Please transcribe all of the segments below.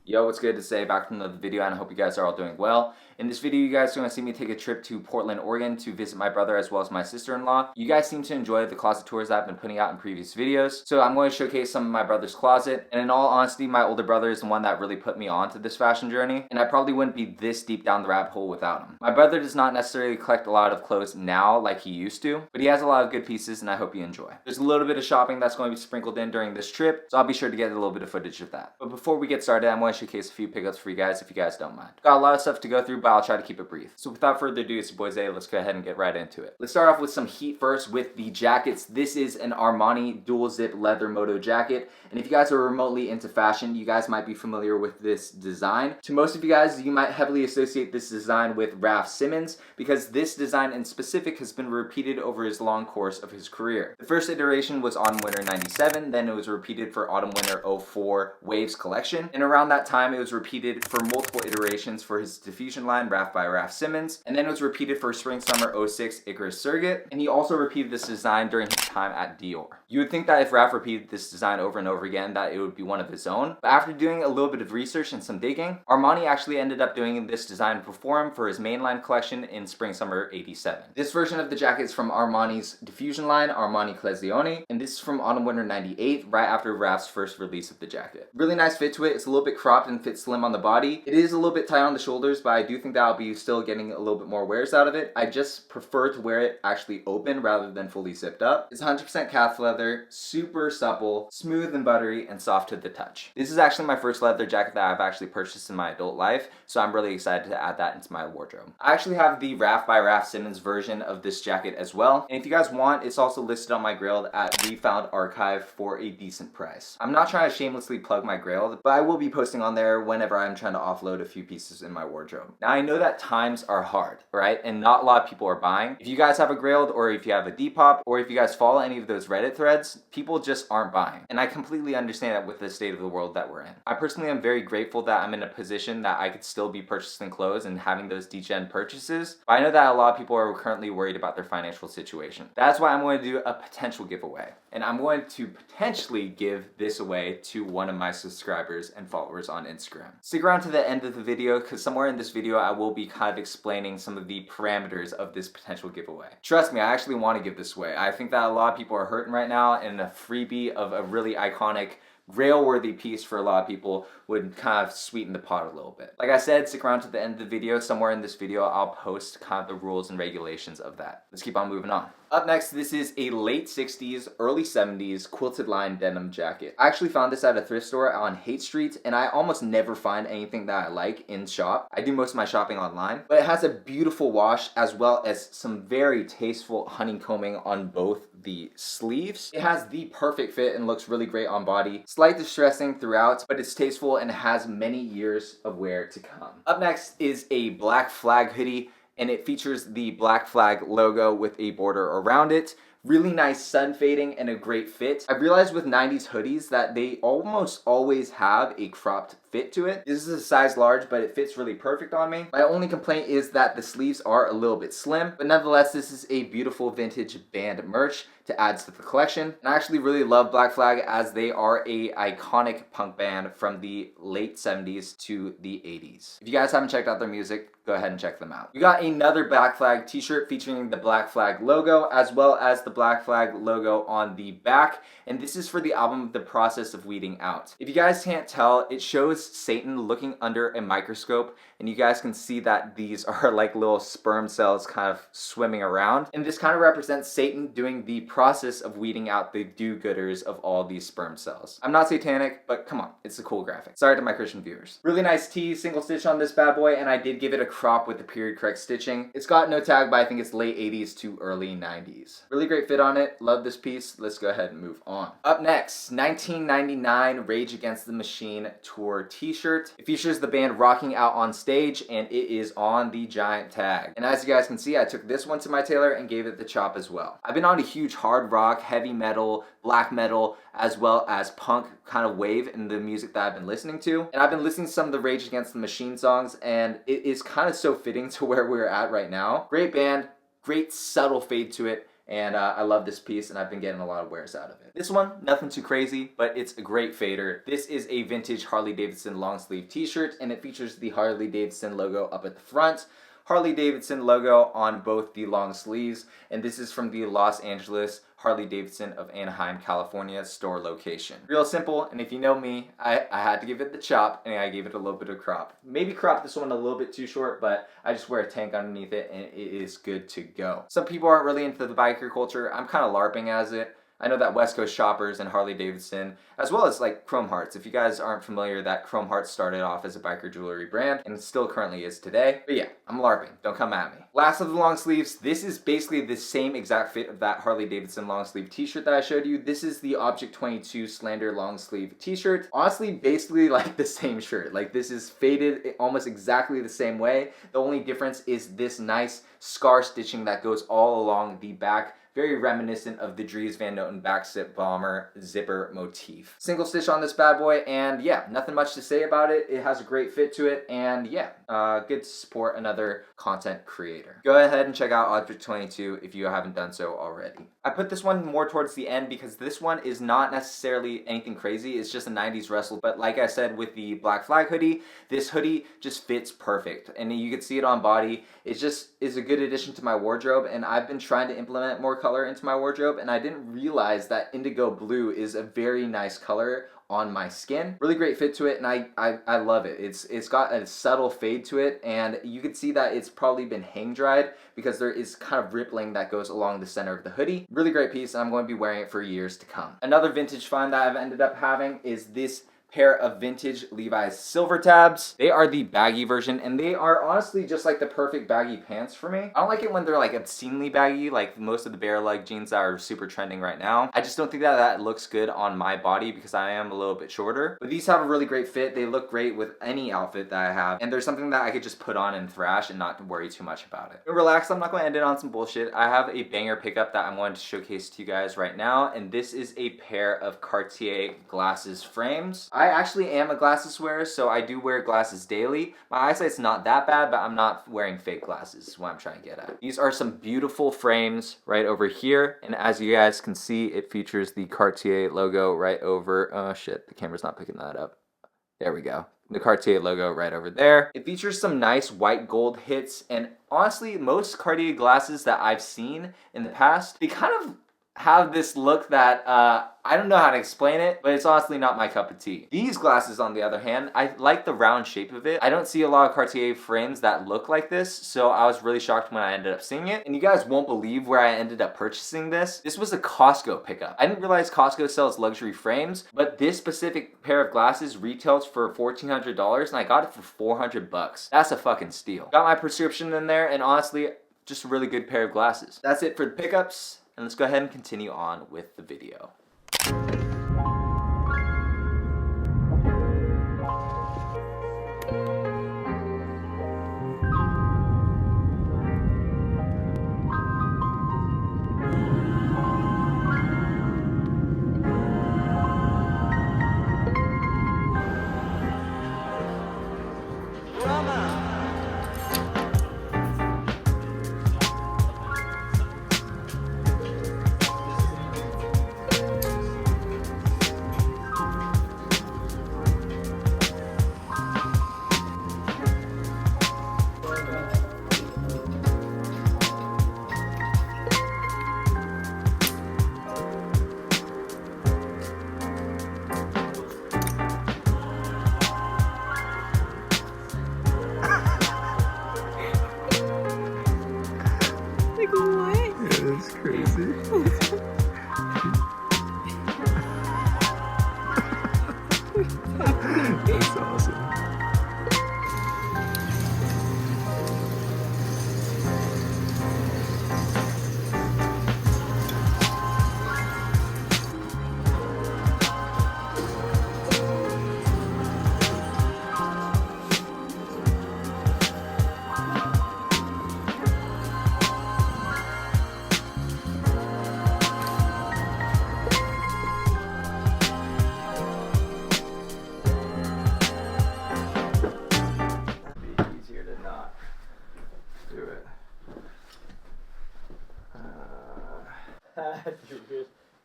Yo, what's good to say? Back from another video, and I hope you guys are all doing well. In this video, you guys are going to see me take a trip to Portland, Oregon to visit my brother as well as my sister-in-law. You guys seem to enjoy the closet tours that I've been putting out in previous videos, so I'm going to showcase some of my brother's closet. And in all honesty, my older brother is the one that really put me onto this fashion journey, and I probably wouldn't be this deep down the rabbit hole without him. My brother does not necessarily collect a lot of clothes now like he used to, but he has a lot of good pieces, and I hope you enjoy. There's a little bit of shopping that's going to be sprinkled in during this trip, so I'll be sure to get a little bit of footage of that. But before we get started, I'm going to showcase a few pickups for you guys if you guys don't mind. Got a lot of stuff to go through, but I'll try to keep it brief. So without further ado, it's your boy Zay. Let's go ahead and get right into it. Let's start off with some heat first with the jackets. This is an Armani dual zip leather moto jacket. And if you guys are remotely into fashion, you guys might be familiar with this design. To most of you guys, you might heavily associate this design with Raf Simons because this design in specific has been repeated over his long course of his career. The first iteration was autumn winter 97, then it was repeated for autumn winter 04 Waves collection. And around that time, it was repeated for multiple iterations for his diffusion line, Raf by Raf Simons, and then it was repeated for spring summer 06 Icarus Surrogate, and he also repeated this design during his time at Dior. You would think that if Raf repeated this design over and over again that it would be one of his own, but after doing a little bit of research and some digging, Armani actually ended up doing this design for him for his mainline collection in spring summer 87. This version of the jacket is from Armani's diffusion line, Armani Clezione, and this is from autumn winter 98, right after Raf's first release of the jacket. Really nice fit to it. It's a little bit cropped and fits slim on the body. It is a little bit tight on the shoulders, but I do think that I'll be still getting a little bit more wears out of it. I just prefer to wear it actually open rather than fully zipped up. It's 100% calf leather, super supple, smooth and buttery, and soft to the touch. This is actually my first leather jacket that I've actually purchased in my adult life, so I'm really excited to add that into my wardrobe. I actually have the Raf by Raf Simons version of this jacket as well, and if you guys want, it's also listed on my Grailed at Refound Archive for a decent price. I'm not trying to shamelessly plug my Grailed, but I will be posting on there whenever I'm trying to offload a few pieces in my wardrobe. Now I know that times are hard, right? And not a lot of people are buying. If you guys have a Grailed, or if you have a Depop, or if you guys follow any of those Reddit threads, people just aren't buying. And I completely understand that with the state of the world that we're in. I personally am very grateful that I'm in a position that I could still be purchasing clothes and having those degen purchases. But I know that a lot of people are currently worried about their financial situation. That's why I'm going to do a potential giveaway. And I'm going to potentially give this away to one of my subscribers and followers on Instagram. Stick around to the end of the video because somewhere in this video I will be kind of explaining some of the parameters of this potential giveaway. Trust me, I actually want to give this away. I think that a lot of people are hurting right now, and a freebie of a really iconic rail-worthy piece for a lot of people would kind of sweeten the pot a little bit. Like I said, stick around to the end of the video. Somewhere in this video, I'll post kind of the rules and regulations of that. Let's keep on moving on. Up next, this is a late 60s, early 70s quilted line denim jacket. I actually found this at a thrift store on Haight Street, and I almost never find anything that I like in shop. I do most of my shopping online, but it has a beautiful wash as well as some very tasteful honeycombing on both the sleeves. It has the perfect fit and looks really great on body. Slight distressing throughout, but it's tasteful and has many years of wear to come. Up next is a Black Flag hoodie, and it features the Black Flag logo with a border around it. Really nice sun fading and a great fit. I've realized with 90s hoodies that they almost always have a cropped fit to it. This is a size large, but it fits really perfect on me. My only complaint is that the sleeves are a little bit slim, but nonetheless, this is a beautiful vintage band merch to add to the collection. And I actually really love Black Flag as they are a iconic punk band from the late 70s to the 80s. If you guys haven't checked out their music, go ahead and check them out. We got another Black Flag t-shirt featuring the Black Flag logo as well as the Black Flag logo on the back, and this is for the album The Process of Weeding Out. If you guys can't tell, it shows Satan looking under a microscope, and you guys can see that these are like little sperm cells kind of swimming around, and this kind of represents Satan doing the process of weeding out the do-gooders of all these sperm cells. I'm not satanic, but come on, it's a cool graphic. Sorry to my Christian viewers. Really nice tee, single stitch on this bad boy, and I did give it a crop with the period correct stitching. It's got no tag, but I think it's late 80s to early 90s. Really great fit on it. Love this piece. Let's go ahead and move on. Up next, 1999 Rage Against the Machine tour t-shirt. It features the band rocking out on stage, and it is on the giant tag. And as you guys can see, I took this one to my tailor and gave it the chop as well. I've been on a huge hard rock, heavy metal, black metal, as well as punk kind of wave in the music that I've been listening to. And I've been listening to some of the Rage Against the Machine songs, and it is kind of so fitting to where we're at right now. Great band, great subtle fade to it, and I love this piece, and I've been getting a lot of wears out of it. This one, nothing too crazy, but it's a great fader. This is a vintage Harley Davidson long sleeve t-shirt, and it features the Harley Davidson logo up at the front, Harley Davidson logo on both the long sleeves, and this is from the Los Angeles Harley Davidson of Anaheim, California store location. Real simple, and if you know me, I had to give it the chop, and I gave it a little bit of crop. Maybe crop this one a little bit too short, but I just wear a tank underneath it, and it is good to go. Some people aren't really into the biker culture. I'm kind of LARPing as it. I know that West Coast shoppers and Harley Davidson, as well as like Chrome Hearts. If you guys aren't familiar, that Chrome Hearts started off as a biker jewelry brand and still currently is today. But yeah, I'm LARPing. Don't come at me. Last of the long sleeves, this is basically the same exact fit of that Harley Davidson long sleeve t-shirt that I showed you. This is the Object 22 Slander long sleeve t-shirt. Honestly, basically like the same shirt. Like this is faded almost exactly the same way. The only difference is this nice scar stitching that goes all along the back. Very reminiscent of the Dries Van Noten backzip bomber zipper motif. Single stitch on this bad boy, and yeah, nothing much to say about it. It has a great fit to it, and yeah, good to support another content creator. Go ahead and check out Object 22 if you haven't done so already. I put this one more towards the end because this one is not necessarily anything crazy. It's just a 90s wrestle, but like I said with the Black Flag hoodie, this hoodie just fits perfect, and you can see it on body. It just is a good addition to my wardrobe, and I've been trying to implement more color into my wardrobe, and I didn't realize that indigo blue is a very nice color on my skin. Really great fit to it, and I love it. It's got a subtle fade to it, and you can see that it's probably been hang dried because there is kind of rippling that goes along the center of the hoodie. Really great piece, and I'm going to be wearing it for years to come. Another vintage find that I've ended up having is this pair of vintage Levi's silver tabs. They are the baggy version, and they are honestly just like the perfect baggy pants for me. I don't like it when they're like obscenely baggy, like most of the bare leg jeans that are super trending right now. I just don't think that looks good on my body because I am a little bit shorter. But these have a really great fit. They look great with any outfit that I have, and there's something that I could just put on and thrash and not worry too much about it. But relax, I'm not going to end it on some bullshit. I have a banger pickup that I'm going to showcase to you guys right now, and this is a pair of Cartier glasses frames. I actually am a glasses wearer, so I do wear glasses daily. My eyesight's not that bad, but I'm not wearing fake glasses is what I'm trying to get at. These are some beautiful frames right over here, and as you guys can see, it features the Cartier logo right over, oh shit, the camera's not picking that up. There we go. The Cartier logo right over there. It features some nice white gold hits, and honestly, most Cartier glasses that I've seen in the past, they kind of have this look that I don't know how to explain it, but it's honestly not my cup of tea. These glasses, on the other hand, I like the round shape of it. I don't see a lot of Cartier frames that look like this, so I was really shocked when I ended up seeing it. And you guys won't believe where I ended up purchasing this. This was a Costco pickup. I didn't realize Costco sells luxury frames, but this specific pair of glasses retails for $1,400, and I got it for 400 bucks. That's a fucking steal. Got my prescription in there, and honestly, just a really good pair of glasses. That's it for the pickups. And let's go ahead and continue on with the video.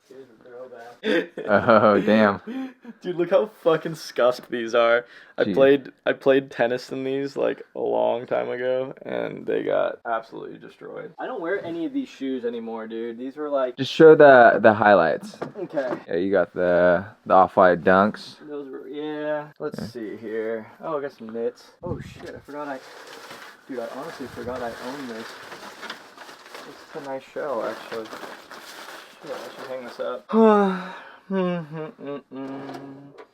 Here's a throwback. Oh, damn. Dude, look how fucking scuffed these are. I played tennis in these like a long time ago, and they got absolutely destroyed. I don't wear any of these shoes anymore, dude. These were like... Just show the highlights. Okay. Yeah, you got the Off-White Dunks. Those were, yeah. Let's see here. Oh, I got some knits. Oh shit, I forgot Dude, I honestly forgot I own this. This is a nice shell, actually. Shit, I should hang this up.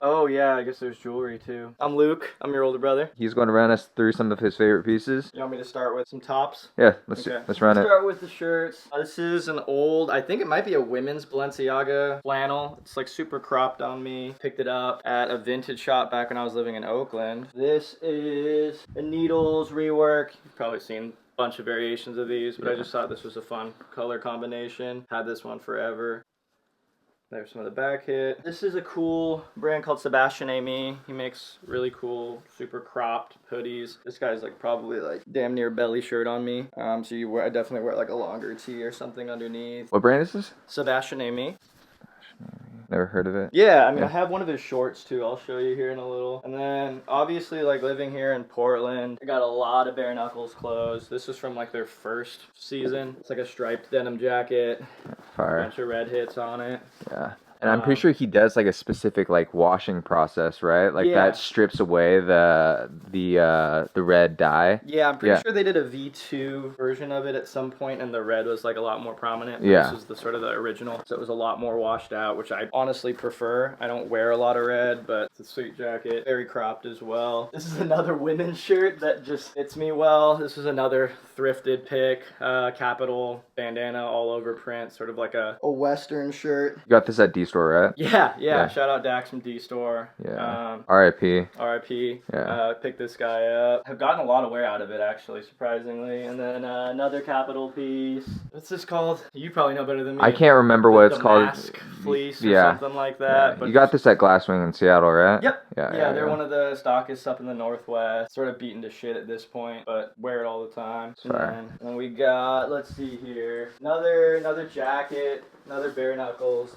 Oh yeah, I guess there's jewelry too. I'm Luke. I'm your older brother. He's going to run us through some of his favorite pieces. You want me to start with some tops? Yeah, let's run it. Start with the shirts. This is an old, I think it might be a women's Balenciaga flannel. It's like super cropped on me. Picked it up at a vintage shop back when I was living in Oakland. This is a Needles rework. You've probably seen bunch of variations of these, but yeah. I just thought this was a fun color combination. Had this one forever. There's some of the back hit. This is a cool brand called Sebastian Amy. He makes really cool, super cropped hoodies. This guy's like probably like damn near belly shirt on me. So I definitely wear like a longer tee or something underneath. What brand is this? Sebastian Amy. Never heard of it. Yeah, I mean, I have one of his shorts too. I'll show you here in a little. And then, obviously, like living here in Portland, I got a lot of bare knuckles clothes. This is from like their first season. It's like a striped denim jacket. Fire. A bunch of red hits on it. Yeah. And I'm pretty sure he does like a specific like washing process, right? Like that strips away the red dye. Yeah, I'm pretty sure they did a V2 version of it at some point, and the red was like a lot more prominent. Yeah. This is the sort of the original, so it was a lot more washed out, which I honestly prefer. I don't wear a lot of red, but it's a sweet jacket, very cropped as well. This is another women's shirt that just fits me well. This is another thrifted pick, capital bandana all over print, sort of like a Western shirt. You got this at D store, right? Yeah. Shout out Dax from D store. Yeah. R.I.P. Yeah. Picked this guy up. I've gotten a lot of wear out of it, actually, surprisingly. And then another capital piece. What's this called? You probably know better than me. I can't remember what it's called. Mask fleece or something like that. Yeah. But you got this at Glasswing in Seattle, right? Yep. Yeah, they're one of the stockists up in the Northwest. Sort of beaten to shit at this point, but wear it all the time. And then we got, let's see here, another jacket, another bare knuckles.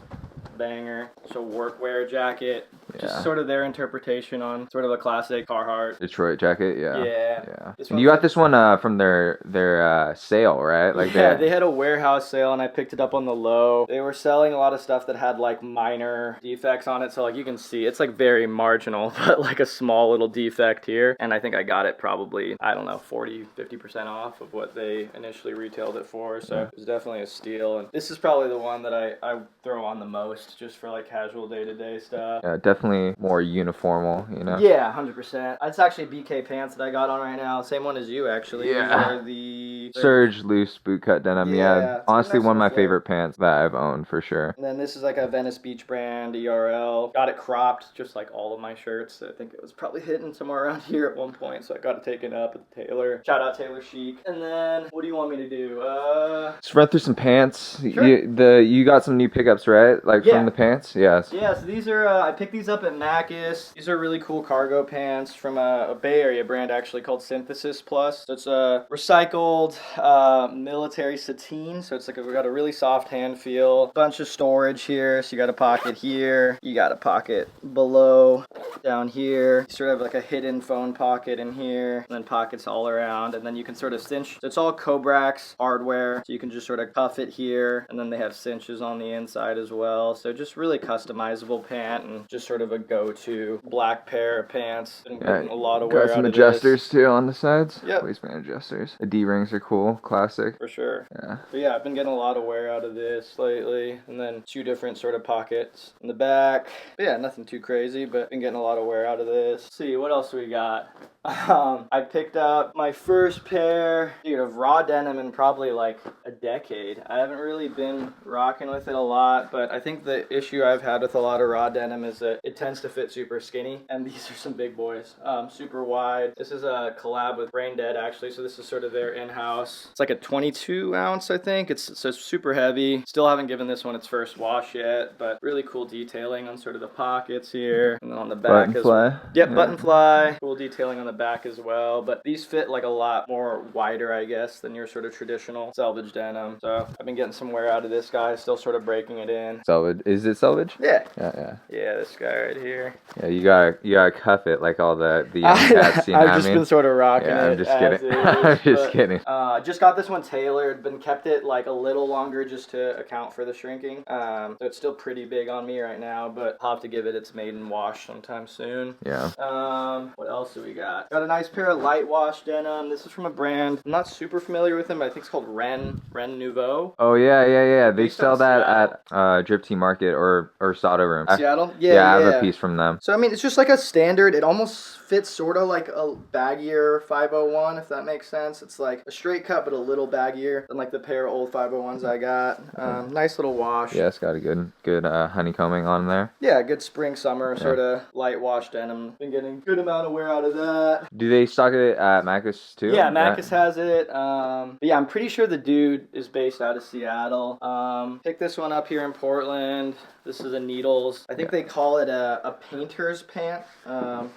Banger. So workwear jacket. Just sort of their interpretation on sort of a classic Carhartt Detroit jacket. Yeah. And you got this one from their sale, right? Like they had a warehouse sale, and I picked it up on the low. They were selling a lot of stuff that had like minor defects on it, so like you can see it's like very marginal, but like a small little defect here. And I think I got it probably, I don't know, 40-50% off of what they initially retailed it for. So it was definitely a steal. And this is probably the one that I throw on the most, just for like casual day-to-day stuff. Yeah, definitely more uniformal, you know? Yeah, 100%. It's actually BK pants that I got on right now. Same one as you, actually. Yeah. The Surge loose bootcut denim. Yeah, honestly, one of my favorite pants that I've owned for sure. And then this is like a Venice Beach brand, ERL. Got it cropped, just like all of my shirts. I think it was probably hidden somewhere around here at one point, so I got it taken up at the tailor. Shout out Tailor Chic. And then, what do you want me to do? Just run through some pants. Sure. You got some new pickups, right? Like from the pants? Yes. Yeah, so these are, I picked these up at Macus. These are really cool cargo pants from a Bay Area brand actually called Synthesis Plus. So it's a recycled military sateen. So it's like we got a really soft hand feel. Bunch of storage here. So you got a pocket here. You got a pocket below, down here. You sort of have like a hidden phone pocket in here. And then pockets all around. And then you can sort of cinch. So it's all Cobrax hardware. So you can just sort of cuff it here. And then they have cinches on the inside as well. So just really customizable pant and just sort of a go-to black pair of pants. Been getting a lot of wear out of this. Got some adjusters too on the sides. Yep. Waistband adjusters. The D-rings are cool. Classic. For sure. Yeah. But yeah, I've been getting a lot of wear out of this lately. And then 2 different sort of pockets in the back. But yeah, nothing too crazy, but been getting a lot of wear out of this. Let's see, what else we got? I picked up my first pair, of raw denim in probably like a decade. I haven't really been rocking with it a lot, but I think the issue I've had with a lot of raw denim is that it tends to fit super skinny, and these are some big boys. Super wide. This is a collab with Brain Dead, actually, so this is sort of their in-house. It's like a 22 ounce, I think. It's super heavy. Still haven't given this one its first wash yet, but really cool detailing on sort of the pockets here, and then on the back Button fly. Yep, yeah. Button fly. Cool detailing on the back as well, but these fit like a lot more wider, I guess, than your sort of traditional selvage denim. So I've been getting some wear out of this guy, still sort of breaking it in. Selvage. Is it selvage? Yeah. Yeah. Yeah, this guy right here. Yeah, you gotta cuff it like all the young cats. You know I've just been sort of rocking it. I'm just kidding. I'm just kidding. Just got this one tailored, but kept it like a little longer just to account for the shrinking. So it's still pretty big on me right now, but I'll have to give it its maiden wash sometime soon. Yeah. What else do we got? Got a nice pair of light wash denim. This is from a brand I'm not super familiar with them, but I think it's called Ren Nouveau. Oh yeah. They sell that at Drip Tea Market or Soda Room. Seattle? Yeah, I have a piece from them. So I mean, it's just like a standard. It almost fits sort of like a baggier 501, if that makes sense. It's like a straight cut, but a little baggier than like the pair of old 501s I got. Nice little wash. Yeah, it's got a good honeycombing on there. Yeah, good spring summer sort of light wash denim. Been getting a good amount of wear out of that. Do they stock it at Macus too? Yeah, Macus has it. But yeah, I'm pretty sure the dude is based out of Seattle. Picked this one up here in Portland. This is a Needles. I think they call it a painter's pant.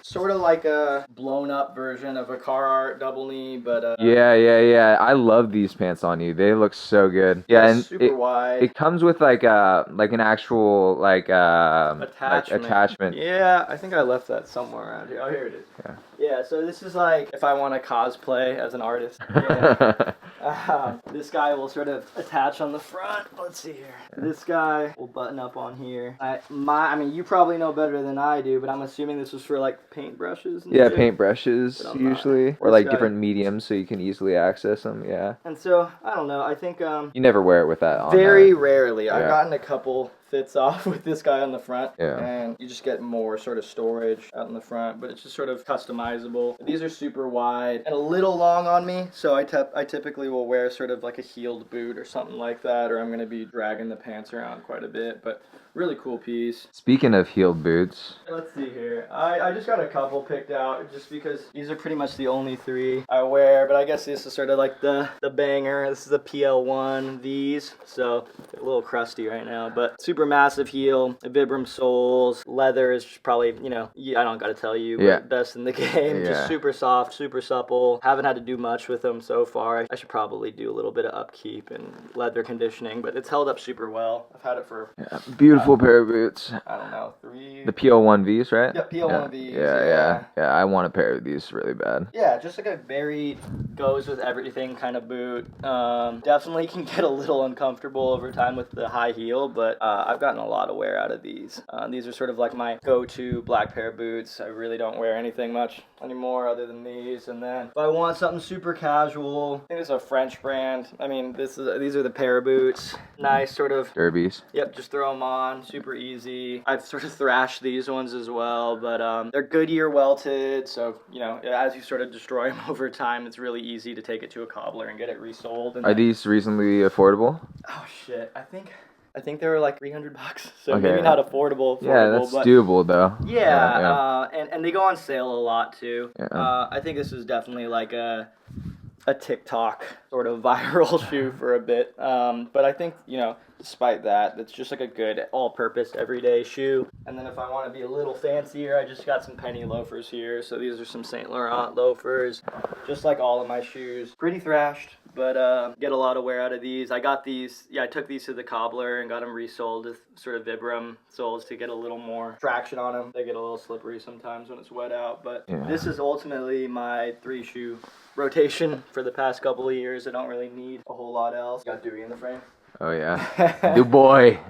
Sort of like a blown up version of a Carhartt double knee, but Yeah. I love these pants on you. They look so good. Yeah, and super wide. It comes with like an actual attachment. Yeah, I think I left that somewhere around here. Oh, here it is. Yeah, so this is like if I want to cosplay as an artist. Yeah. This guy will sort of attach on the front. Let's see here. This guy will button up on here. I mean, you probably know better than I do, but I'm assuming this was for like paint brushes. Yeah, paint brushes usually, or like different mediums, so you can easily access them. Yeah. And so I don't know. I think you never wear it with that on. Very rarely. I've gotten a couple fits off with this guy on the front, yeah, and you just get more sort of storage out in the front, but it's just sort of customizable. These are super wide and a little long on me, so I typically will wear sort of like a heeled boot or something like that, or I'm going to be dragging the pants around quite a bit, but really cool piece. Speaking of heeled boots, let's see here. I just got a couple picked out just because these are pretty much the only three I wear, but I guess this is sort of like the banger. This is a PL1 these, so a little crusty right now, but super massive heel, Vibram soles, leather is probably, I don't gotta tell you, but best in the game. Yeah. Just super soft, super supple. Haven't had to do much with them so far. I should probably do a little bit of upkeep and leather conditioning, but it's held up super well. I've had it for beautiful pair of boots. I don't know, 3. The PL1Vs, right? Yeah, PL1Vs. Yeah. I want a pair of these really bad. Yeah, just like a very goes with everything kind of boot. Definitely can get a little uncomfortable over time with the high heel, but I've gotten a lot of wear out of these. These are sort of like my go-to black pair of boots. I really don't wear anything much anymore other than these. And then if I want something super casual, I think this is a French brand. I mean, these are the pair of boots. Nice sort of derbies. Yep, just throw them on. Super easy. I've sort of thrashed these ones as well, but they're Goodyear welted, so as you sort of destroy them over time, it's really easy to take it to a cobbler and get it resold. And are these reasonably affordable? Oh shit, I think they were like $300, so maybe not affordable. Yeah, that's but doable though. Yeah. And they go on sale a lot too. Yeah. I think this is definitely like a TikTok sort of viral shoe for a bit. But I think, despite that, it's just like a good all-purpose everyday shoe. And then if I want to be a little fancier, I just got some penny loafers here. So these are some Saint Laurent loafers, just like all of my shoes. Pretty thrashed, but get a lot of wear out of these. I got these, I took these to the cobbler and got them resoled with sort of Vibram soles to get a little more traction on them. They get a little slippery sometimes when it's wet out, but this is ultimately my 3-shoe rotation for the past couple of years. I don't really need a whole lot else. Got Dewey in the frame. Oh yeah. Du boy.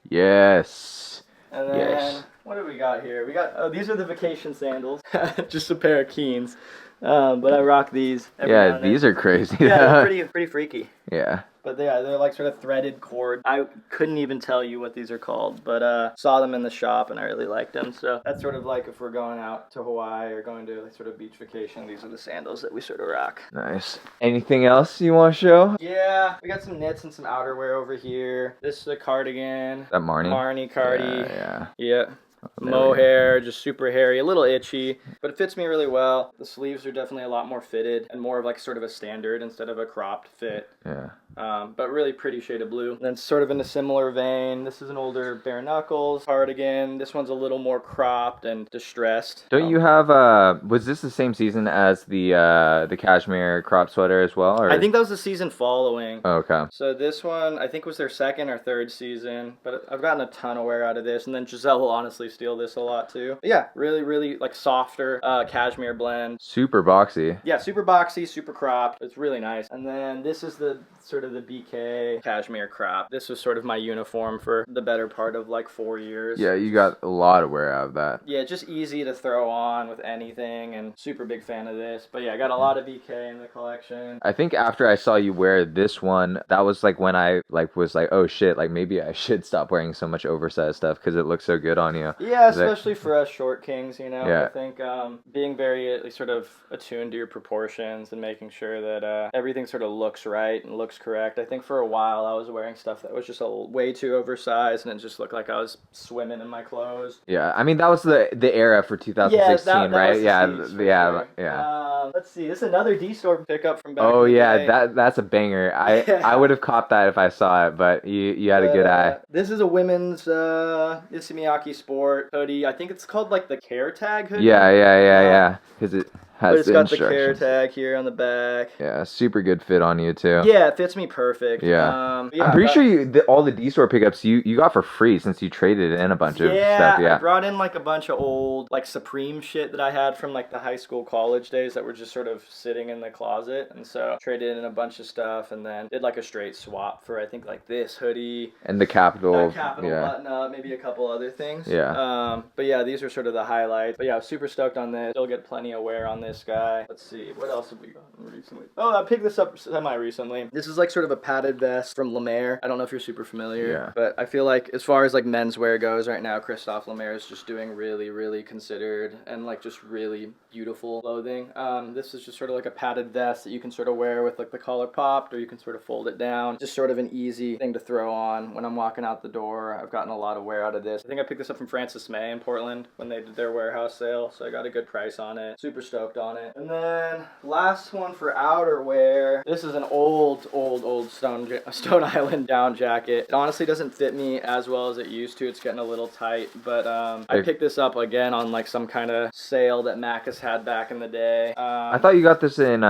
Yes. And then what do we got here? We got these are the vacation sandals. Just a pair of Keens. But I rock these. These are crazy. Yeah, they're pretty freaky. Yeah. But yeah, they're like sort of threaded cord. I couldn't even tell you what these are called, but saw them in the shop and I really liked them. So that's sort of like if we're going out to Hawaii or going to like sort of beach vacation, these are the sandals that we sort of rock. Nice. Anything else you want to show? Yeah, we got some knits and some outerwear over here. This is a cardigan. That Marnie? Marnie cardi. Yeah. There we Mohair, just super hairy, a little itchy, but it fits me really well. The sleeves are definitely a lot more fitted and more of like sort of a standard instead of a cropped fit. Yeah. But really pretty shade of blue. And then sort of in a similar vein, this is an older bare knuckles cardigan. This one's a little more cropped and distressed. Don't you have was this the same season as the cashmere crop sweater as well? Or? I think that was the season following. Oh, okay. So this one, I think was their second or third season, but I've gotten a ton of wear out of this. And then Giselle will honestly steal this a lot too. But yeah, really, really like softer cashmere blend. Super boxy. Yeah, super boxy, super cropped. It's really nice. And then this is the sort of the BK cashmere crop. This was sort of my uniform for the better part of like 4 years. Yeah, you got a lot of wear out of that. Yeah, just easy to throw on with anything and super big fan of this. But yeah, I got a lot of BK in the collection. I think after I saw you wear this one, that was like when I like was like, oh shit, like maybe I should stop wearing so much oversized stuff because it looks so good on you. Yeah, especially for us short kings, you know. Yeah. I think being very sort of attuned to your proportions and making sure that everything sort of looks right and looks correct. I think for a while I was wearing stuff that was just way too oversized and it just looked like I was swimming in my clothes. Yeah, I mean that was the era for 2016, that right? was the Yeah, sure. yeah. Let's see. This is another D-store pickup from back Oh in the yeah, day. that's a banger. I would have caught that if I saw it, but you had a good eye. This is a women's Issey Sport hoodie. I think it's called like the Care Tag hoodie. Yeah. Because it has But it's the got the Care instructions. Tag here on the back. Yeah, super good fit on you too. Yeah, it fits me perfect. Yeah. Yeah, I'm pretty sure all the D-store pickups you got for free since you traded in a bunch of stuff. Yeah, I brought in like a bunch of old like Supreme shit that I had from like the high school college days that were just sort of sitting in the closet, and so traded in a bunch of stuff and then did like a straight swap for I think like this hoodie and the Capital. button up, maybe a couple other things. Yeah. But yeah, these are sort of the highlights. But yeah, I was super stoked on this. Still get plenty of wear on this guy. Let's see, what else have we gotten recently? Oh, I picked this up semi-recently. This is like sort of a padded vest from Lemaire. I don't know if you're super familiar, Yeah. but I feel like as far as like menswear goes right now, Christophe Lemaire is just doing really, really considered and like just really beautiful clothing. This is just sort of like a padded vest that you can sort of wear with like the collar popped, or you can sort of fold it down. Just sort of an easy thing to throw on when I'm walking out the door. I've gotten a lot of wear out of this. I think I picked this up from Francis May in Portland when they did their warehouse sale, so I got a good price on it. Super stoked on it. And then last one for outerwear. This is an old Stone Island down jacket. It honestly doesn't fit me as well as it used to. It's getting a little tight, but I picked this up again on like some kind of sale that Macus had back in the day. I thought you got this in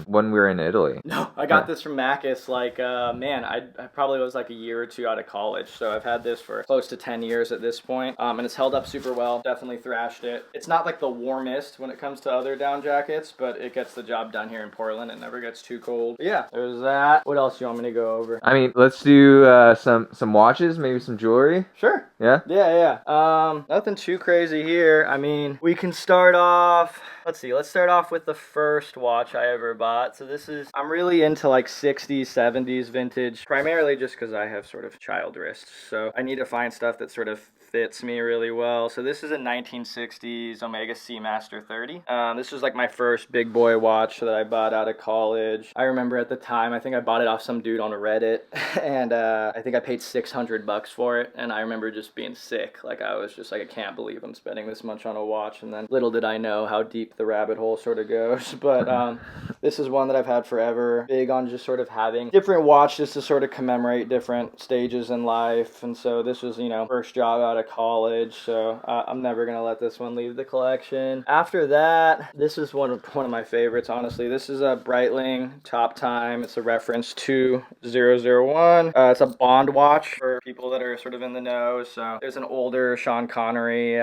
when we were in Italy. No, I got this from Macus like I probably was like a year or two out of college, so I've had this for close to 10 years at this point. And it's held up super well. Definitely thrashed it. It's not like the warmest when it comes to other down jackets, but it gets the job done here in Portland. It never gets too cold. But yeah, there's that. What else do you want me to go over? I mean, let's do some watches, maybe some jewelry. Sure. Yeah? Yeah. Nothing too crazy here. I mean, we can start off, let's start off with the first watch I ever bought. So I'm really into like 60s, 70s vintage, primarily just because I have sort of child wrists. So I need to find stuff that sort of fits me really well. So this is a 1960s Omega Seamaster 30. This was like my first big boy watch that I bought out of college. I remember at the time, I think I bought it off some dude on a Reddit, and I think I paid $600 for it, and I remember just being sick. Like I was just like, I can't believe I'm spending this much on a watch, and then little did I know how deep the rabbit hole sort of goes. But this is one that I've had forever. Big on just sort of having different watches to sort of commemorate different stages in life, and so this was, first job out of college, so I'm never gonna let this one leave the collection. After that, this is one of my favorites, honestly. This is a Breitling Top Time. It's a reference to 001. It's a Bond watch for people that are sort of in the know. So there's an older Sean Connery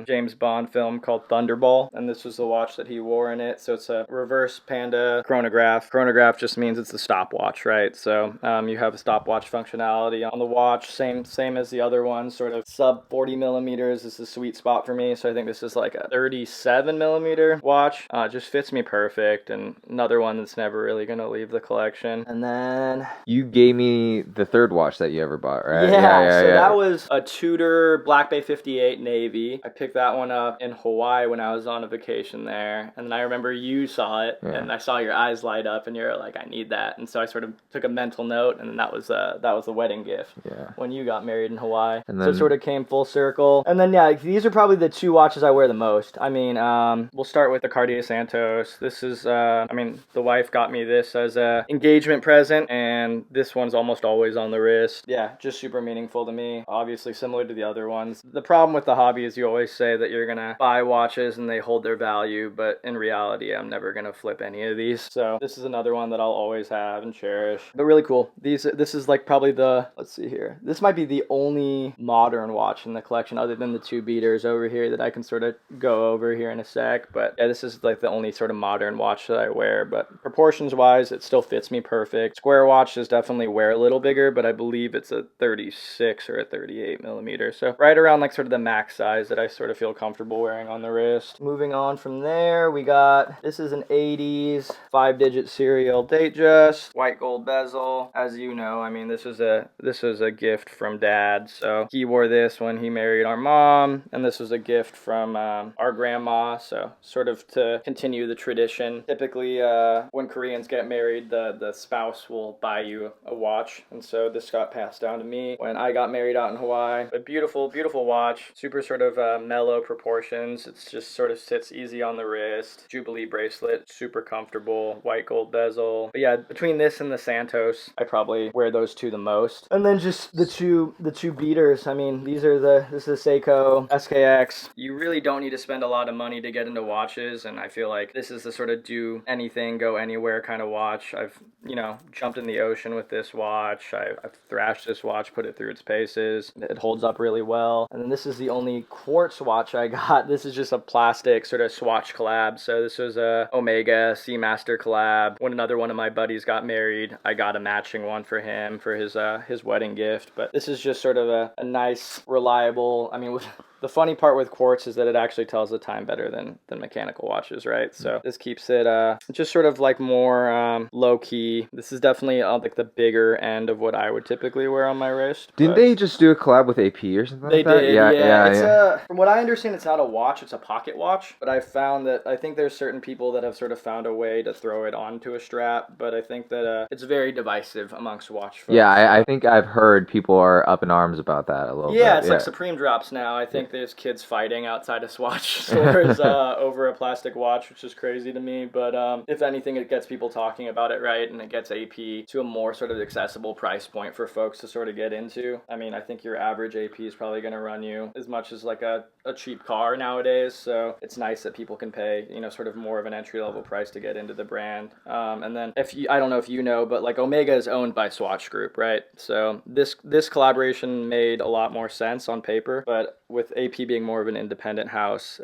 James Bond film called Thunderball, and this was the watch that he wore in it. So it's a reverse panda the chronograph. Chronograph just means it's the stopwatch, right? So you have a stopwatch functionality on the watch, same as the other one, sort of sub 40 millimeters is the sweet spot for me. So I think this is like a 37 millimeter watch. It just fits me perfect, and another one that's never really gonna leave the collection. And then you gave me the third watch that you ever bought, right? Yeah, that was a Tudor Black Bay 58 Navy. I picked that one up in Hawaii when I was on a vacation there. And then I remember you saw it, and I saw your eyes light up, and you're like, I need that. And so I sort of took a mental note, and then that was the wedding gift when you got married in Hawaii. And then, so it sort of came full circle. And then, yeah, these are probably the two watches I wear the most. I mean, we'll start with the Cartier Santos. This is, the wife got me this as a engagement present, and this one's almost always on the wrist. Yeah, just super meaningful to me. Obviously similar to the other ones. The problem with the hobby is you always say that you're gonna buy watches and they hold their value, but in reality, I'm never gonna flip any of these. So this is another one that I'll always have and cherish. But really cool. This is like probably let's see here. This might be the only modern watch in the collection other than the two beaters over here that I can sort of go over here in a sec. But yeah, this is like the only sort of modern watch that I wear. But proportions wise, it still fits me perfect. Square watches definitely wear a little bigger, but I believe it's a 36 or a 38 millimeter. So right around like sort of the max size that I sort of feel comfortable wearing on the wrist. Moving on from there, we got, this is an 80s 5-digit serial Datejust, white gold bezel. As you know, I mean, this was a gift from Dad. So he wore this when he married our mom, and this was a gift from our grandma. So sort of to continue the tradition. Typically, when Koreans get married, the spouse will buy you a watch, and so this got passed down to me when I got married out in Hawaii. A beautiful, beautiful watch. Super sort of mellow proportions. It's just sort of sits easy on the wrist. Jubilee bracelet, super comfortable. White gold bezel. But yeah, between this and the Santos, I probably wear those two the most. And then just the two beaters. I mean, this is the Seiko SKX. You really don't need to spend a lot of money to get into watches, and I feel like this is the sort of do anything, go anywhere kind of watch. I've, jumped in the ocean with this watch. I've thrashed this watch, put it through its paces. It holds up really well. And then this is the only quartz watch I got. This is just a plastic sort of swatch collab. So this was a Omega Seamaster collab. When another one of my buddies got married, I got a matching one for him for his wedding gift. But this is just sort of a nice, reliable, the funny part with quartz is that it actually tells the time better than mechanical watches, right? So this keeps it just sort of like more low key. This is definitely like the bigger end of what I would typically wear on my wrist. Didn't they just do a collab with AP or something like that? They did, yeah. From what I understand, it's not a watch, it's a pocket watch. But I found that I think there's certain people that have sort of found a way to throw it onto a strap. But I think that it's very divisive amongst watch folks. Yeah, I think I've heard people are up in arms about that a little bit. Yeah, it's like Supreme drops now. I think there's kids fighting outside of Swatch stores over a plastic watch, which is crazy to me. But if anything, it gets people talking about it, right? And it gets AP to a more sort of accessible price point for folks to sort of get into. I mean, I think your average AP is probably going to run you as much as like a cheap car nowadays. So it's nice that people can pay, sort of more of an entry-level price to get into the brand. And then I don't know if you know, but like Omega is owned by Swatch Group, right? So this collaboration made a lot more sense on paper, but with AP being more of an independent house,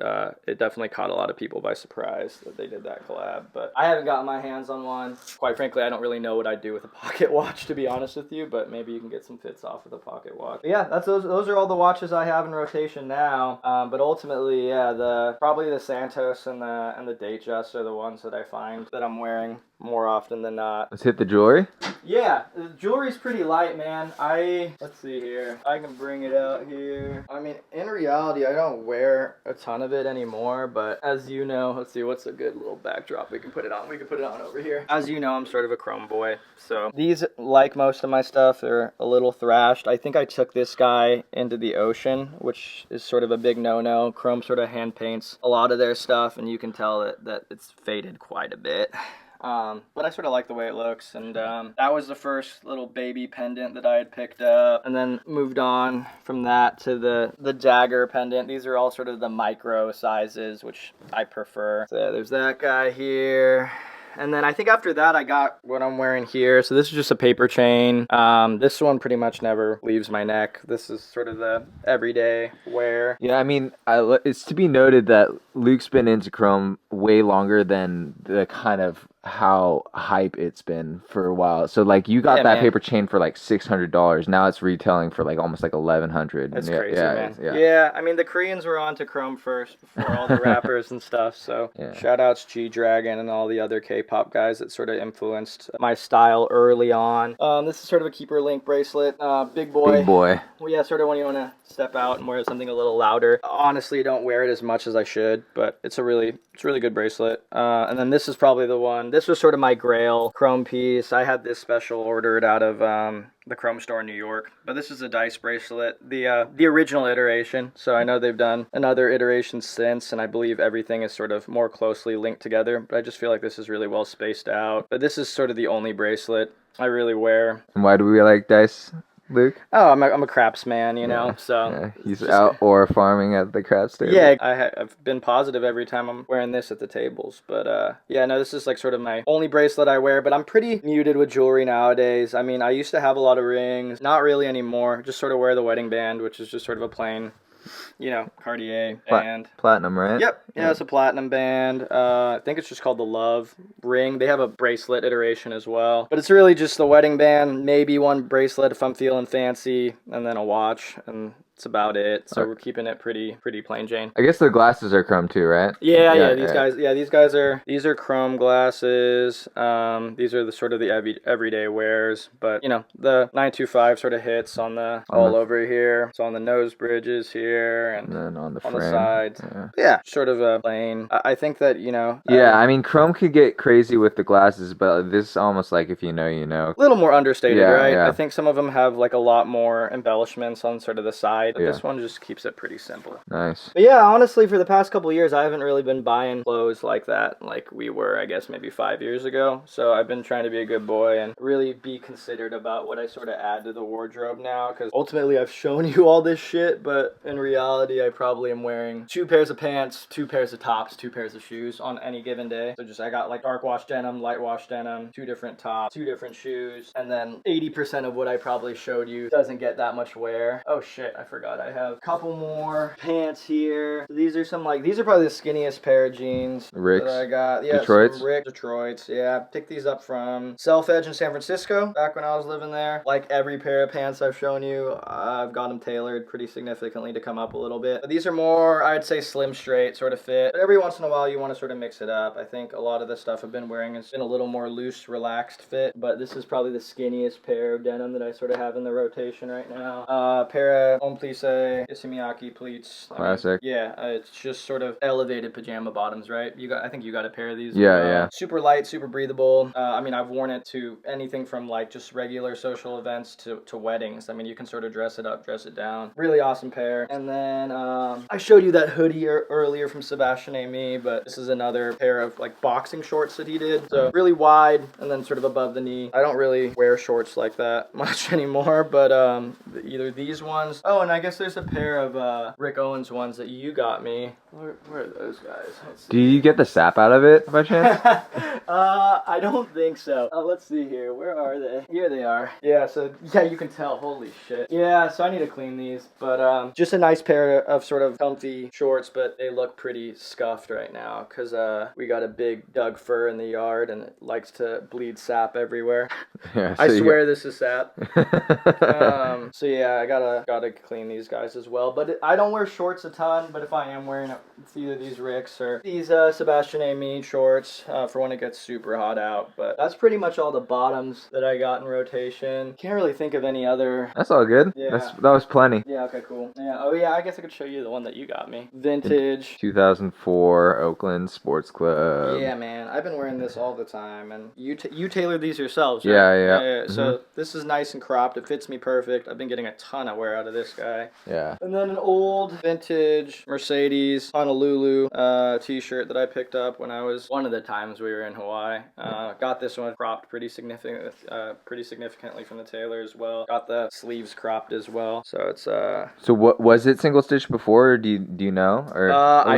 it definitely caught a lot of people by surprise that they did that collab. But I haven't gotten my hands on one. Quite frankly, I don't really know what I'd do with a pocket watch, to be honest with you, but maybe you can get some fits off with a pocket watch. But yeah, those are all the watches I have in rotation now. But ultimately, yeah, probably the Santos and the Datejust are the ones that I find that I'm wearing more often than not. Let's hit the jewelry. Yeah, the jewelry's pretty light, man. Let's see here. I can bring it out here. I mean, in reality, I don't wear a ton of it anymore, but as you know, let's see, what's a good little backdrop we can put it on? We can put it on over here. As you know, I'm sort of a chrome boy, so these, like most of my stuff, are a little thrashed. I think I took this guy into the ocean, which is sort of a big no-no. Chrome sort of hand paints a lot of their stuff, and you can tell that it's faded quite a bit. But I sort of like the way it looks, and that was the first little baby pendant that I had picked up, and then moved on from that to the dagger pendant. These are all sort of the micro sizes, which I prefer. So yeah, there's that guy here. And then I think after that, I got what I'm wearing here. So this is just a paper chain. This one pretty much never leaves my neck. This is sort of the everyday wear. Yeah, I mean, it's to be noted that Luke's been into chrome way longer than the kind of how hype it's been for a while. So like you got Yeah, that man. paper chain for like $600. Now it's retailing for like almost like 1100. That's Yeah, crazy, man. yeah. Yeah, I mean the Koreans were onto Chrome first before all the rappers and stuff. So Yeah. shout outs G-Dragon and all the other K-pop guys that sort of influenced my style early on. This is sort of a keeper link bracelet. Big boy. Big boy. Well, yeah, sort of when you want to step out and wear something a little louder. Honestly, don't wear it as much as I should, but it's a really good bracelet. And then this is probably the one. This was sort of my grail chrome piece. I had this special ordered out of the Chrome store in New York, but this is a dice bracelet, the original iteration. So I know they've done another iteration since, and I believe everything is sort of more closely linked together. But I just feel like this is really well spaced out. But this is sort of the only bracelet I really wear. And why do we like dice, Luke? Oh, I'm a craps man, you know, so... Yeah. He's out or farming at the craps table. Yeah, I've been positive every time I'm wearing this at the tables. But, yeah, no, this is like sort of my only bracelet I wear, but I'm pretty muted with jewelry nowadays. I mean, I used to have a lot of rings. Not really anymore. Just sort of wear the wedding band, which is just sort of a plain... Cartier band. Platinum, right? Yep. Yeah, it's a platinum band. I think it's just called the Love ring. They have a bracelet iteration as well. But it's really just the wedding band, maybe one bracelet if I'm feeling fancy, and then a watch, and that's about it. So we're keeping it pretty plain Jane. I guess the glasses are chrome too, right? Yeah, these are chrome glasses. These are the sort of the everyday wears, but the 925 sort of hits on the all over here. It's on the nose bridges here and then on the sides. Yeah, sort of a plain. I think that I mean, chrome could get crazy with the glasses, but this is almost like if you know, you know. A little more understated, right? Yeah. I think some of them have like a lot more embellishments on sort of the side. But this one just keeps it pretty simple. Nice. But yeah, honestly, for the past couple of years, I haven't really been buying clothes like that, like we were, I guess, maybe 5 years ago. So I've been trying to be a good boy and really be considered about what I sort of add to the wardrobe now. Because ultimately, I've shown you all this shit, but in reality, I probably am wearing 2 pairs of pants, 2 pairs of tops, 2 pairs of shoes on any given day. So I got like dark wash denim, light wash denim, 2 different tops, 2 different shoes, and then 80% of what I probably showed you doesn't get that much wear. Oh shit, I forgot I have a couple more pants here. So these are probably the skinniest pair of jeans Ricks. that I got. Yeah, Detroit's. Yeah, picked these up from Self Edge in San Francisco back when I was living there. Like every pair of pants I've shown you, I've got them tailored pretty significantly to come up a little bit. But these are more, I'd say, slim straight sort of fit. But every once in a while you want to sort of mix it up. I think a lot of the stuff I've been wearing has been a little more loose, relaxed fit. But this is probably the skinniest pair of denim that I sort of have in the rotation right now. Pair of Homme Plissé Isamiaki pleats. Classic. It's just sort of elevated pajama bottoms, right? I think you got a pair of these. Yeah. Super light, super breathable. I mean, I've worn it to anything from like just regular social events to weddings. I mean, you can sort of dress it up, dress it down. Really awesome pair. And then I showed you that hoodie earlier from Sebastian Amy, but this is another pair of like boxing shorts that he did. So really wide and then sort of above the knee. I don't really wear shorts like that much anymore, but either these ones. Oh, and I guess there's a pair of Rick Owens ones that you got me. Where are those guys? Do you get the sap out of it by chance? I don't think so. Let's see here. Where are they? Here they are. Yeah, so you can tell. Holy shit. Yeah, so I need to clean these. But just a nice pair of sort of comfy shorts, but they look pretty scuffed right now because we got a big Doug fir in the yard and it likes to bleed sap everywhere. Yeah, I swear this is sap. So yeah, I gotta clean these guys as well. But I don't wear shorts a ton, but if I am wearing it's either these Ricks or these Sebastian Amy shorts for when it gets super hot out. But that's pretty much all the bottoms that I got in rotation. Can't really think of any other. That's all good. Yeah. That was plenty. Yeah, okay, cool. Yeah. Oh yeah, I guess I could show you the one that you got me. Vintage. 2004 Oakland Sports Club. Yeah, man. I've been wearing this all the time. And you tailored these yourselves, right? Yeah. Mm-hmm. So this is nice and cropped. It fits me perfect. I've been getting a ton of wear out of this guy. Yeah. And then an old vintage Mercedes Honolulu t-shirt that I picked up when I was one of the times we were in Hawaii. Got this one cropped pretty significantly from the tailor as well. Got the sleeves cropped as well. So it's So what was it single stitch before? Or do you know? Or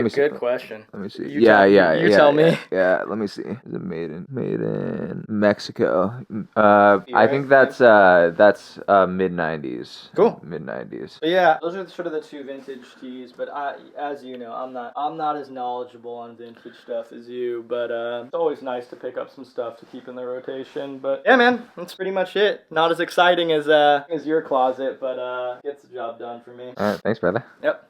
good question. Let me see. You tell me. Yeah, let me see. Is it made in Mexico? I think that's mid 90s. Cool. Mid 90s. But yeah, those are sort of the two vintage tees. But as you know, I'm not as knowledgeable on vintage stuff as you, but it's always nice to pick up some stuff to keep in the rotation. But yeah, man, that's pretty much it. Not as exciting as your closet, but gets the job done for me. All right, thanks, brother. Yep.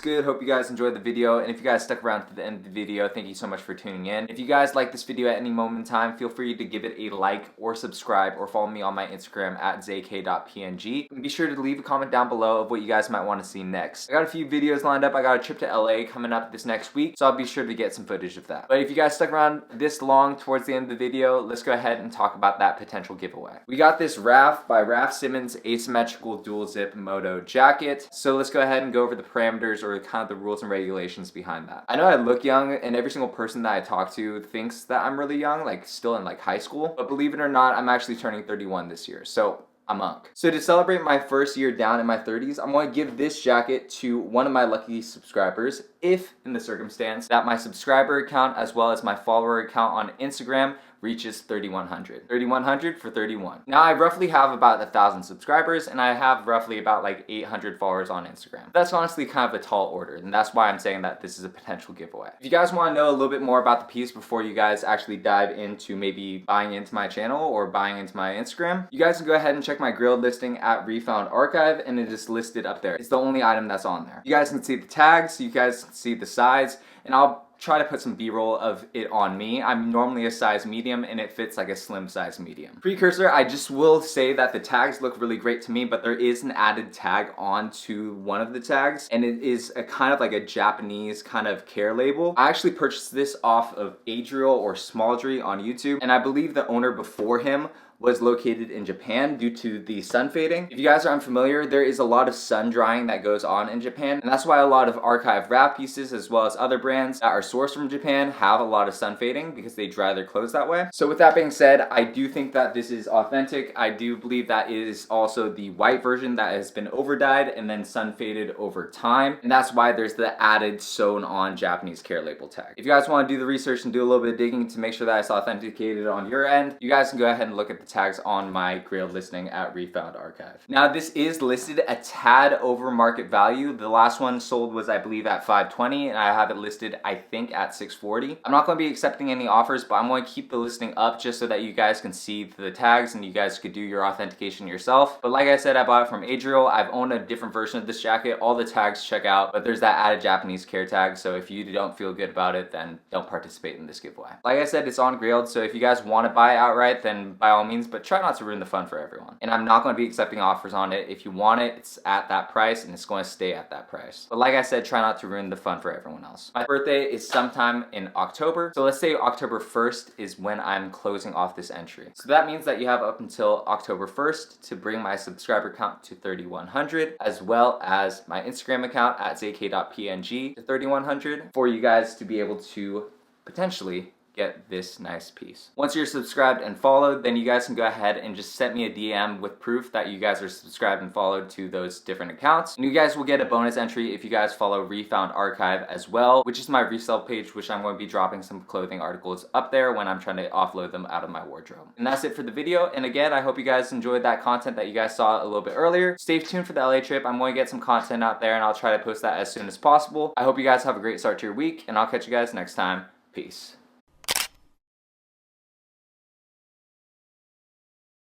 Good. Hope you guys enjoyed the video, and if you guys stuck around to the end of the video, thank you so much for tuning in. If you guys like this video at any moment in time, feel free to give it a like or subscribe or follow me on my Instagram at zayk.png. And be sure to leave a comment down below of what you guys might want to see next. I got a few videos lined up. I got a trip to LA coming up this next week, so I'll be sure to get some footage of that. But if you guys stuck around this long towards the end of the video, let's go ahead and talk about that potential giveaway. We got this Raf by Raf Simmons asymmetrical dual zip moto jacket. So let's go ahead and go over the parameters or kind of the rules and regulations behind that. I know I look young, and every single person that I talk to thinks that I'm really young, like still in like high school, but believe it or not, I'm actually turning 31 this year, so I'm unk. So to celebrate my first year down in my 30s, I'm going to give this jacket to one of my lucky subscribers, if in the circumstance that my subscriber account as well as my follower account on Instagram reaches 3,100. 3,100 for 31. Now I roughly have about 1,000 subscribers, and I have roughly about like 800 followers on Instagram. That's honestly kind of a tall order, and that's why I'm saying that this is a potential giveaway. If you guys want to know a little bit more about the piece before you guys actually dive into maybe buying into my channel or buying into my Instagram, you guys can go ahead and check my Grailed listing at Refound Archive, and it is listed up there. It's the only item that's on there. You guys can see the tags, you guys can see the size, and I'll try to put some b-roll of it on me. I'm normally a size medium, and it fits like a slim size medium. Precursor, I just will say that the tags look really great to me, but there is an added tag onto one of the tags, and it is a kind of like a Japanese kind of care label. I actually purchased this off of Adriel or Smaldry on YouTube, and I believe the owner before him was located in Japan due to the sun fading. If you guys are unfamiliar, there is a lot of sun drying that goes on in Japan, and that's why a lot of archive wrap pieces as well as other brands that are sourced from Japan have a lot of sun fading because they dry their clothes that way. So with that being said, I do think that this is authentic. I do believe that it is also the white version that has been over dyed and then sun faded over time, and that's why there's the added sewn on Japanese care label tag. If you guys want to do the research and do a little bit of digging to make sure that it's authenticated on your end, you guys can go ahead and look at the tags on my Grailed listing at Refound Archive. Now this is listed a tad over market value. The last one sold was I believe at $520, and I have it listed I think at $640. I'm not going to be accepting any offers, but I'm going to keep the listing up just so that you guys can see the tags and you guys could do your authentication yourself. But like I said, I bought it from Adriel. I've owned a different version of this jacket. All the tags check out, but there's that added Japanese care tag, so if you don't feel good about it, then don't participate in this giveaway. Like I said, it's on Grailed, so if you guys want to buy it outright, then by all means, but try not to ruin the fun for everyone. And I'm not going to be accepting offers on it. If you want it, it's at that price, and it's going to stay at that price. But like I said, try not to ruin the fun for everyone else. My birthday is sometime in October, so let's say October 1st is when I'm closing off this entry. So that means that you have up until October 1st to bring my subscriber count to 3,100, as well as my Instagram account at zayk.png to 3,100 for you guys to be able to potentially get this nice piece. Once you're subscribed and followed, then you guys can go ahead and just send me a DM with proof that you guys are subscribed and followed to those different accounts. And you guys will get a bonus entry if you guys follow Refound Archive as well, which is my resale page, which I'm going to be dropping some clothing articles up there when I'm trying to offload them out of my wardrobe. And that's it for the video. And again, I hope you guys enjoyed that content that you guys saw a little bit earlier. Stay tuned for the LA trip. I'm going to get some content out there, and I'll try to post that as soon as possible. I hope you guys have a great start to your week, and I'll catch you guys next time. Peace.